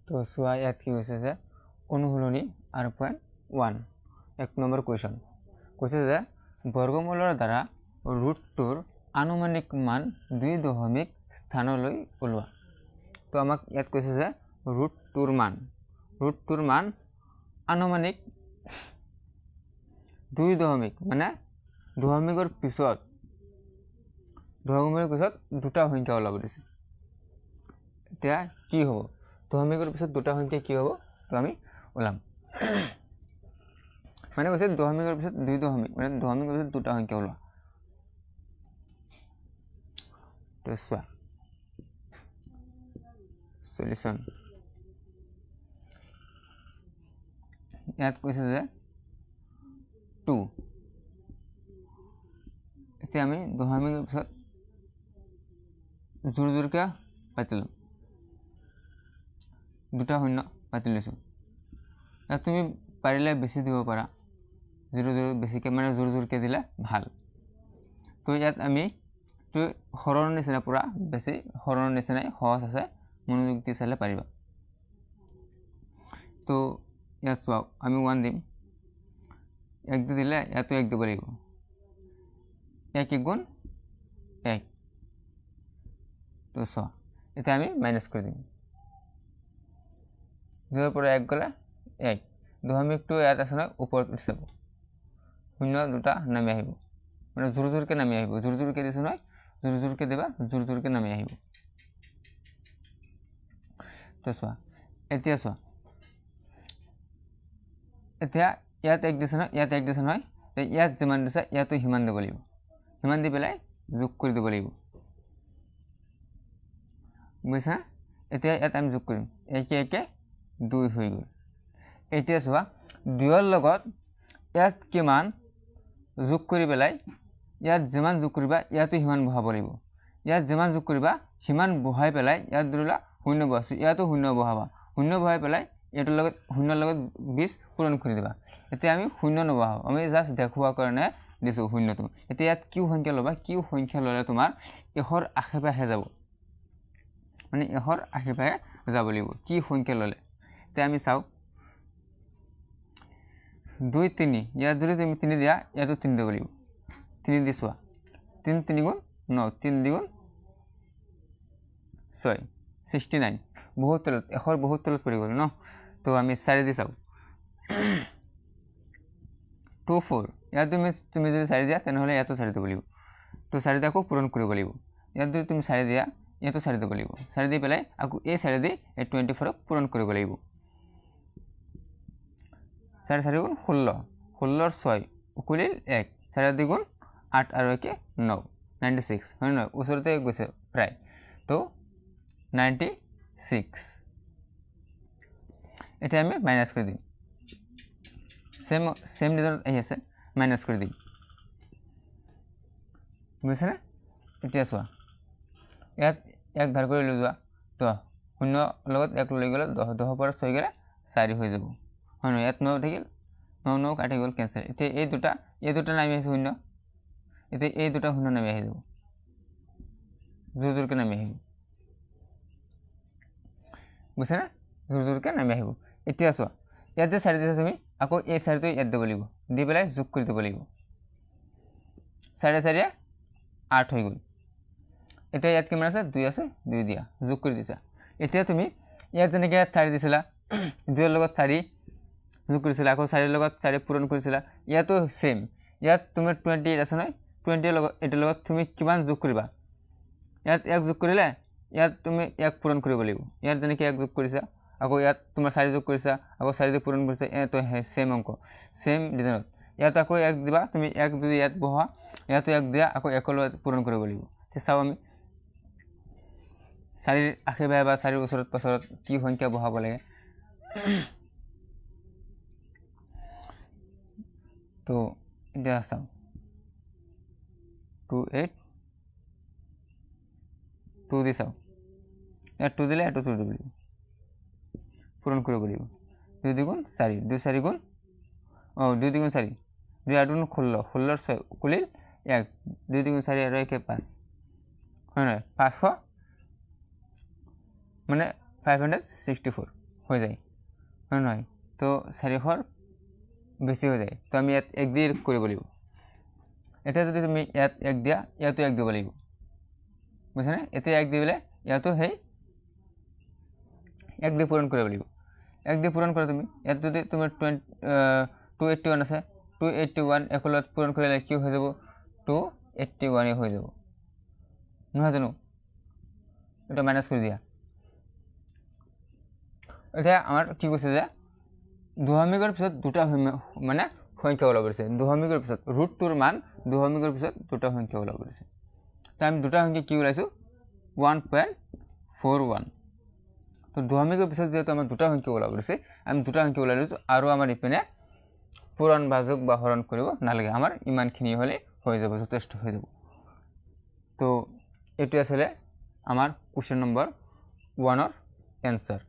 তো চোৱা ইয়াত কি হৈছে যে অনুশীলনী 8.1 1 নম্বৰ কুৱেশ্যন কৈছে যে বৰ্গমূলৰ দ্বাৰা ৰুটটোৰ আনুমানিক মান 2 স্থানলৈ ওলোৱা। তো আমাক ইয়াত কৈছে যে ৰুটটোৰ মান আনুমানিক 2 মানে দশমিকৰ পিছত দুটা সংখ্যা ওলাব দিছে। এতিয়া কি হ'ব দশমিকৰ পিছত দুটা সংখ্যা কি হ'ব তো আমি ওলাম মানে কৈছে দশমিকৰ পিছত 2 মানে দশমিকৰ পিছত দুটা সংখ্যা ওলোৱা। তো চোৱা সলিউশন ইয়াত কৈছে যে 2 এতিয়া আমি দশমিকৰ পিছত জোৰকে পাতিলোঁ দুটা শূন্য পাতি লৈছোঁ। ইয়াত তুমি পাৰিলে বেছি দিব পাৰা জোৰ বেছিকৈ মানে জোৰকৈ দিলে ভাল। তো ইয়াত আমি তো হৰৰ নিচিনা পূৰা বেছি হৰৰ নিচিনাই সহজ আছে, মনোযোগ দি চালে পাৰিবা। তো ইয়াত চোৱা আমি 1 দিম, 1 দি দিলে ইয়াতো 1 দিব লাগিব, 1 গুণ 1। তো চোৱা এতিয়া আমি মাইনাছ কৰি দিম, 2 পৰা 1 গ'লে 1, দশমিকটো ইয়াত আছে নহয় ওপৰত উঠি যাব, শূন্য দুটা নামি আহিব মানে জোৰকৈ নামি আহিব, জোৰকৈ দিছোঁ নহয় জোৰকৈ দিবা জোৰকৈ নামি আহিব। তো চোৱা এতিয়া ইয়াত 1 দিছে নহয় ইয়াত 1 দিছে নহয়, ইয়াত যিমান দিছে ইয়াতো সিমান দিব লাগিব, সিমান দি পেলাই যোগ কৰি দিব লাগিব, বুজিছা? এতিয়া ইয়াত আমি যোগ কৰিম, 1 1 2 হৈ গ'ল। এতিয়া চোৱা 2ৰ লগত ইয়াত কিমান যোগ কৰি পেলাই ইয়াত যিমান যোগ কৰিবা ইয়াতো সিমান বহাব লাগিব, ইয়াত যিমান যোগ কৰিবা সিমান বহাই পেলাই ইয়াত ধৰিলা 0 বহাইছোঁ, ইয়াতো 0 বহাবা, 0 বহাই পেলাই এইটোৰ লগত 0ৰ লগত 20 পূৰণ কৰি দিবা। এতিয়া আমি 0 নবহাওঁ, আমি জাষ্ট দেখুৱাৰ কাৰণে দিছোঁ 0টো। এতিয়া ইয়াত কিউ সংখ্যা ল'বা, কিউ সংখ্যা ল'লে তোমাৰ এশৰ আশে পাশে যাব, মানে এশৰ আশে পাশে যাব লাগিব কি সংখ্যা ল'লে। এতিয়া আমি চাওঁ 2 3, ইয়াত যদি তুমি 3 দিয়া ইয়াতো 3 দিব লাগিব, 3 দি চোৱা 3 3 গুণ 9, 3 2 গুণ 6, 69, বহুত তলত এশৰ বহুত তলত পৰি গ'ল ন। তো আমি 4 দি চাওঁ 2 4, ইয়াত তুমি যদি 4 দিয়া তেনেহ'লে ইয়াতো 4 দিব লাগিব, তো 4 দি আকৌ পূৰণ কৰিব লাগিব, ইয়াত যদি তুমি 4 দিয়া ইয়াতো 4 দিব লাগিব, 4 দি পেলাই আকৌ এই 4 দি এই 24ক পূৰণ কৰিব লাগিব। 4 4 গুণ 16, 16ৰ 6 উকুলিল 1, 4 2 গুণ 8 আৰু 1 9, 96 হয় নহয়, ওচৰতে গৈছে প্ৰায়। তো 96 এতিয়া আমি মাইনাছ কৰি দিম, সেম ডিজিটত আহি আছে, মাইনাছ কৰি দিম, বুজিছেনে? এতিয়া চোৱা ইয়াত 1 ধাৰ কৰি লৈ যোৱা, তো 0 লগত 1 লৈ গ'লে 10, 10ৰ পৰা 6 গ'লে 4 হৈ যাব হয় নহয়, ইয়াত 9 থাকিল 9 9 কাটি গ'ল কেঞ্চেল। এতিয়া এই দুটা নামি আহিছে 0, এতিয়া এই দুটা 0 নামি আহি যাব, জোৰকৈ নামি আহিব, বুজিছেনে? জোৰকৈ নামি আহিব। এতিয়া চোৱা ইয়াত যে 4 দিছা তুমি আকৌ এই 4টো ইয়াত দিব লাগিব, দি পেলাই যোগ কৰি দিব লাগিব, 4 4 8 হৈ গ'ল। এতিয়া ইয়াত কিমান আছে 2 আছে, 2 দিয়া যোগ কৰি দিছা। এতিয়া তুমি ইয়াত যেনেকৈ 4 দিছিলা 2ৰ লগত 4 যোগ কৰিছিলা, আকৌ 4ৰ লগত 4 পূৰণ কৰিছিলা, ইয়াতো সেম, ইয়াত তুমি 28 আছে নহয়, 20ৰ লগত এইটোৰ লগত তুমি কিমান যোগ কৰিবা, ইয়াত 1 যোগ কৰিলে ইয়াত তুমি 1 পূৰণ কৰিব লাগিব, ইয়াত যেনেকৈ 1 যোগ কৰিছা আকৌ ইয়াত তোমাৰ 4 যোগ কৰিছা আকৌ 4 দি পূৰণ কৰিছা, এইটো সেম অংক সেম ডিজাইনত, ইয়াত আকৌ 1 দিবা তুমি, 1 যদি ইয়াত বহা ইয়াতো 1 দিয়া আকৌ 1ৰ লগত পূৰণ কৰিব লাগিব। এতিয়া চাওঁ আমি 4ৰ আশে পাশে বা 4ৰ ওচৰত পাছৰত কি সংখ্যা বহাব লাগে। তো এতিয়া চাওঁ 2 8 2 দি চাওঁ, ইয়াত 2 দিলে ইয়াতো 2 দিব লাগিব, পূৰণ কৰিব লাগিব, 2 2 গুণ 4, 2 4 গুণ 2 2 গুণ 4, 2 8 গুণ 16, 16ৰ 6 উকুলিল 1, 2 2 গুণ 4 আৰু 1 5 হয় নহয়, 500 মানে 564 হৈ যায় হয় নহয় তো 400 বেছি হৈ যায় তো আমি ইয়াত 1 দি কৰিব লাগিব এতিয়া যদি তুমি ইয়াত 1 দিয়া ইয়াতো 1 দিব লাগিব বুঝছানে এতিয়া 1 দি দিলে ইয়াতো সেই 1 দি পূৰণ কৰিব লাগিব 1 দি পূৰণ কৰা তুমি ইয়াত যদি তোমাৰ 281 আছে 281 একলত পূৰণ কৰিলে কি হৈ যাব 281 হৈ যাব নহয় জানো এটা মাইনাস কৰি দিয়া এতিয়া আমাৰ কি কৈছে যে দশমিকৰ পিছত দুটা মানে সংখ্যা ওলাব দিছে দশমিকৰ পিছত √2ৰ মান দশমিকৰ পিছত দুটা সংখ্যা ওলাব দিছে তো আমি দুটা সংখ্যা কি ওলাইছো 1.41 তো দশমিকৰ পিছত যেহেতু আমাৰ দুটা সংখ্যা ওলাব দিছে আমি দুটা সংখ্যা ওলাই লৈছো আৰু আমাৰ ইপিনে পূৰণ ভাজক বা হৰণ কৰিব নালাগে আমাৰ ইমানখিনি হ'লে হৈ যাব যথেষ্ট হৈ যাব তো এটো আসলে আমার কোশ্চেন নম্বর 1 এর অ্যান্সার